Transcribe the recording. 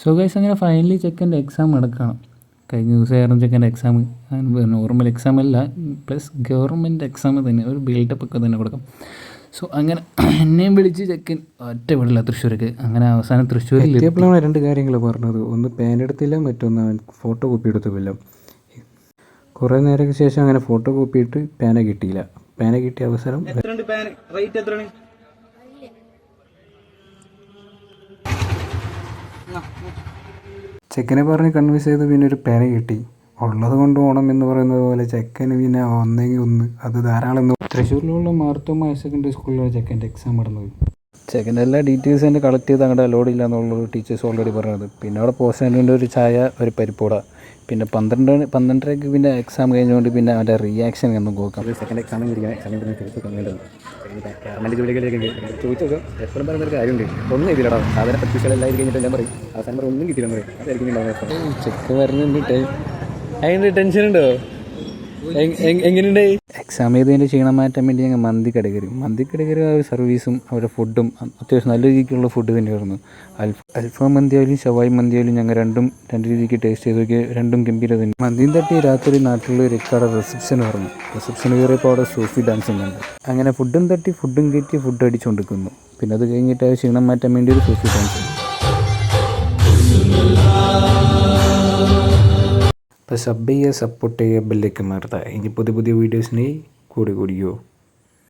So guys അങ്ങനെ finally ചെക്കൻ്റെ exam നടക്കണം. കഴിഞ്ഞ ദിവസമായിരുന്നു ചെക്കൻ്റെ എക്സാം. നോർമൽ എക്സാം അല്ല, പ്ലസ് ഗവൺമെൻറ് എക്സാം തന്നെ, ഒരു ബിൽഡപ്പ് ഒക്കെ തന്നെ കൊടുക്കാം. സോ അങ്ങനെ എന്നെയും വിളിച്ച് ചെക്കൻ ഒറ്റ വിടില്ല തൃശ്ശൂർക്ക്. അങ്ങനെ അവസാനം തൃശ്ശൂരിൽ എത്തിയപ്പോഴാണ് രണ്ട് കാര്യങ്ങൾ പറഞ്ഞത്. ഒന്ന് പാൻ എടുത്തില്ല, മറ്റൊന്ന് അവൻ ഫോട്ടോ കോപ്പി എടുത്തുമില്ല. കുറേ നേരത്തിന് ശേഷം അങ്ങനെ ഫോട്ടോ കോപ്പി ഇട്ട് പാന കിട്ടിയില്ല. പാന കിട്ടിയ അവസരം ചെക്കനെ പറഞ്ഞ് കൺവിൻസ് ചെയ്ത് പിന്നെ ഒരു പാന കിട്ടി. ഉള്ളത് കൊണ്ട് ഓണം എന്ന് പറയുന്നത് പോലെ ചെക്കന് പിന്നെ ഒന്നെങ്കിൽ ഒന്ന് അത് ധാരാളം. തൃശ്ശൂരിലുള്ള മാർത്തോമ ഹയർ സെക്കൻഡറി സ്കൂളിലാണ് ചെക്കൻ്റെ എക്സാം നടന്നത്. ചെക്കൻ്റെ എല്ലാ ഡീറ്റെയിൽസ് തന്നെ കളക്ട് ചെയ്ത് അങ്ങോട്ട് അലോഡില്ല എന്നുള്ളൊരു ടീച്ചേഴ്സ് ഓൾറെഡി പറഞ്ഞത്. പിന്നെ അവിടെ പോസ്റ്റ് ഒരു ചായ, ഒരു പരിപ്പൂട, പിന്നെ 12:30 പിന്നെ എക്സാം കഴിഞ്ഞുകൊണ്ട് പിന്നെ അവൻ്റെ റിയാക്ഷൻ എന്ന് നോക്കാം. സെക്കൻഡ് എക്സാം ചോദിച്ചോ എപ്പോഴും പറയുന്നൊരു കാര്യമുണ്ട്. ഒന്നും എഴുതിയില്ലടാ, സാധാരണ പരീക്ഷകളെല്ലാം കഴിഞ്ഞിട്ട് എല്ലാം പറയും, അവസാനം പറയും ഒന്നും കിട്ടിയില്ല പറയും. അതായിരിക്കും ചെക്ക് വരുന്നുണ്ട്. അതിൻ്റെ ടെൻഷൻ ഉണ്ടോ? എങ്ങനെയുണ്ട്? എക്സാം ചെയ്തതിൻ്റെ ക്ഷീണം മാറ്റാൻ വേണ്ടി ഞങ്ങൾ മന്തിക്കട ആ ഒരു സർവീസും അവരുടെ ഫുഡും അത്യാവശ്യം നല്ല രീതിക്കുള്ള ഫുഡ് തന്നെയായിരുന്നു. അൽഫാം മന്തിയായാലും ഷവായി മന്തിയായാലും ഞങ്ങൾ രണ്ട് രീതിക്ക് ടേസ്റ്റ് ചെയ്ത് നോക്കി. രണ്ടും ഗംഭീര തന്നെ. മന്തിയും തട്ടി രാത്രി നാട്ടിലുള്ള ഒരു ഇക്കാടെ റിസപ്ഷൻ പറഞ്ഞു. റിസപ്ഷൻ കയറിയപ്പോൾ അവിടെ സൂഫി ഡാൻസിങ് ഉണ്ട്. അങ്ങനെ ഫുഡും തട്ടി ഫുഡും കയറ്റി ഫുഡ് അടിച്ചുകൊണ്ടിരിക്കുന്നു. പിന്നെ അത് കഴിഞ്ഞിട്ട് ആ ക്ഷീണം മാറ്റാൻ വേണ്ടി ഒരു സൂഫി ഡാൻസ്. അപ്പോൾ സബ് ചെയ്യുക, സപ്പോർട്ട് ചെയ്യുക, ബെല്ലൈക്കൺ അമർത്തുക. ഇനി പുതിയ വീഡിയോസിനായി കൂടിയോ.